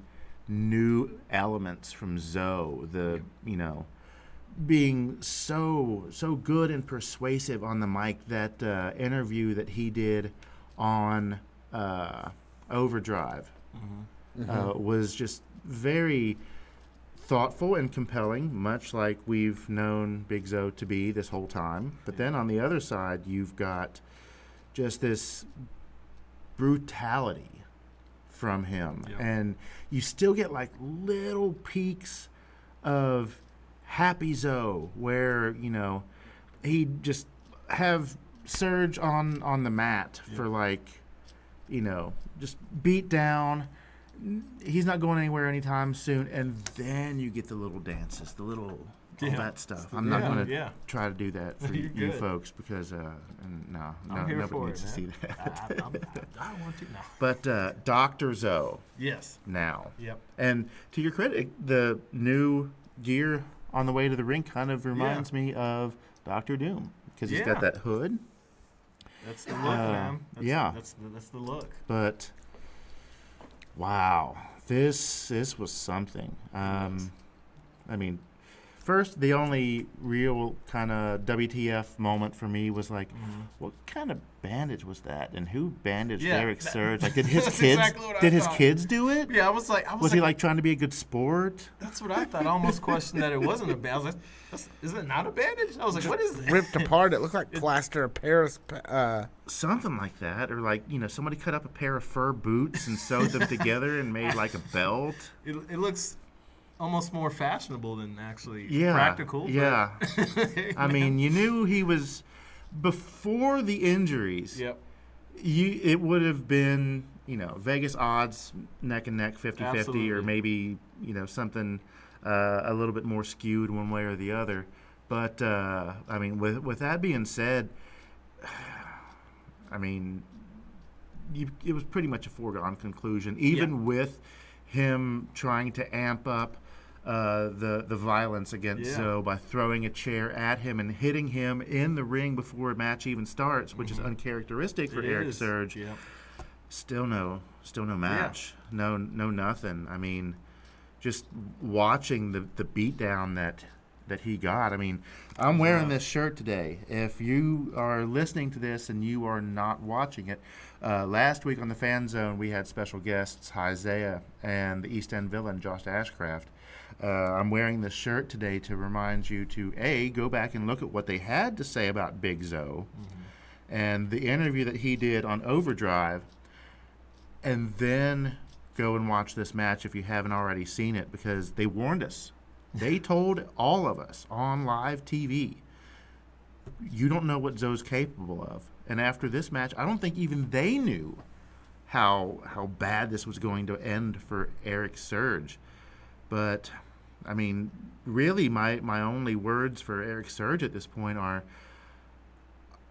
new elements from Zoe. Being so good and persuasive on the mic. That interview that he did on Overdrive was just very thoughtful and compelling, much like we've known Big Zoe to be this whole time. But then on the other side, you've got just this brutality from him. Yep. And you still get like little peaks of Happy Zoe where, you know, he'd just have Surge on the mat for like, you know, just beat down. He's not going anywhere anytime soon. And then you get the little dances, the little all that stuff. I'm not going to try to do that for you folks because nobody needs to see that. I don't want to now. But Dr. Zoe. Yes. Now. Yep. And to your credit, the new gear on the way to the ring kind of reminds me of Dr. Doom because he's got that hood. That's the look, man. That's the look. But wow, this was something. I mean, first, the only real kind of WTF moment for me was like, what kind of bandage was that, and who bandaged Eric Surge? Like, did his kids? Did his kids do it? Yeah, I was like, was he like trying to be a good sport? That's what I thought. I almost questioned that it wasn't a bandage. I was like, is it not a bandage? I was like, what is it? Ripped apart. It looked like plaster of Paris. Something like that, or like, you know, somebody cut up a pair of fur boots and sewed them together and made like a belt. It looks almost more fashionable than actually Yeah, practical. yeah. I mean, you knew he was before the injuries. Yep. It would have been, you know, Vegas odds neck and neck 50-50, Absolutely. or maybe, you know, something a little bit more skewed one way or the other. But I mean, with that being said, I mean, it was pretty much a foregone conclusion, even with him trying to amp up the violence against Zoe by throwing a chair at him and hitting him in the ring before a match even starts, which is uncharacteristic for Eric Surge. Yep. Still no match. No nothing. I mean, just watching the beatdown that he got. I mean, I'm wearing this shirt today. If you are listening to this and you are not watching it, last week on the Fan Zone we had special guests Isaiah and the East End villain Josh Ashcraft. I'm wearing this shirt today to remind you to go back and look at what they had to say about Big Zoe and the interview that he did on Overdrive, and then go and watch this match if you haven't already seen it, because they warned us. They told all of us on live TV, you don't know what Zoe's capable of. And after this match, I don't think even they knew how bad this was going to end for Eric Surge. But, I mean, really my only words for Eric Surge at this point are,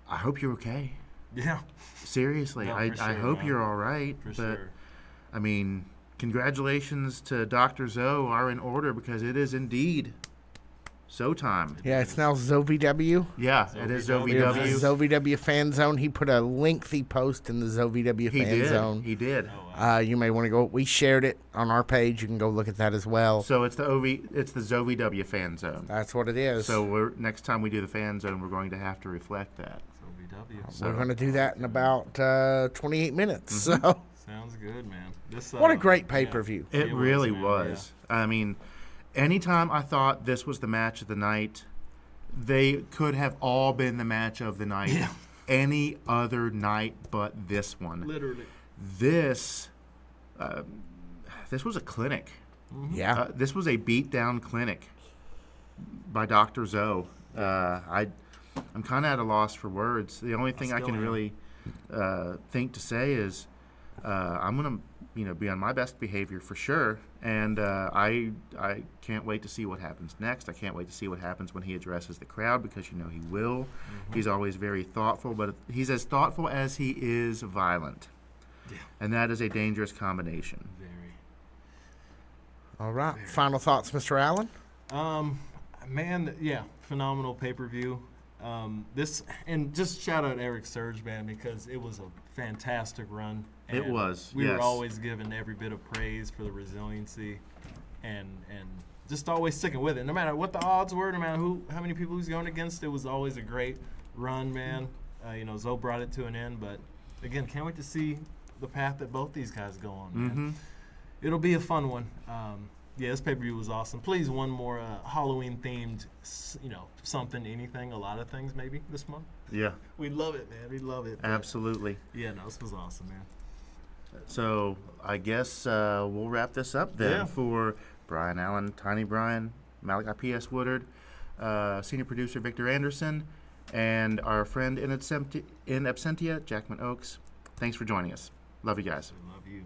I hope you're okay. Yeah. Seriously, No, I for sure, hope man. you're all right. For but, sure. I mean, congratulations to Dr. Zoe are in order, because it is indeed Zoe time. Yeah, it's now ZOVW. Yeah, it is ZOVW. ZOVW Fan Zone. He put a lengthy post in the ZOVW Fan Zone. He did. Oh, wow. You may want to go. We shared it on our page. You can go look at that as well. So it's the ZOVW Fan Zone. That's what it is. So next time we do the Fan Zone, we're going to have to reflect that. OVW. We're going to do that in about 28 minutes. So Sounds good, man. what a great pay-per-view. It It really was, man, was. I mean, anytime I thought this was the match of the night, they could have all been the match of the night any other night but this one. Literally. This was a clinic. Yeah. This was a beatdown clinic by Dr. Zoe. I'm kind of at a loss for words. The only thing I can really think to say is I'm going to be on my best behavior for sure. And I can't wait to see what happens next. I can't wait to see what happens when he addresses the crowd, because you know he will. He's always very thoughtful, but he's as thoughtful as he is violent. Yeah. And that is a dangerous combination. Very. All right. Final thoughts, Mr. Allen? Man, yeah, phenomenal pay-per-view. This, and just shout out Eric Surge, man, because it was a fantastic run. It And was, We were yes. always given every bit of praise for the resiliency, and just always sticking with it. No matter what the odds were, no matter how many people he's going against, it was always a great run, man. Zoe brought it to an end, but again, can't wait to see the path that both these guys go on, man. It'll be a fun one. Yeah, this pay-per-view was awesome. Please, one more Halloween-themed, something, anything, a lot of things maybe this month. Yeah, We'd love it, man. We'd love it. But absolutely. yeah, no, this was awesome, man. So I guess we'll wrap this up then Yeah. for Brian Allen, Tiny Brian, Malachi P.S. Woodard, senior producer Victor Anderson, and our friend in absentia, Jackman Oaks. Thanks for joining us. Love you guys. Love you.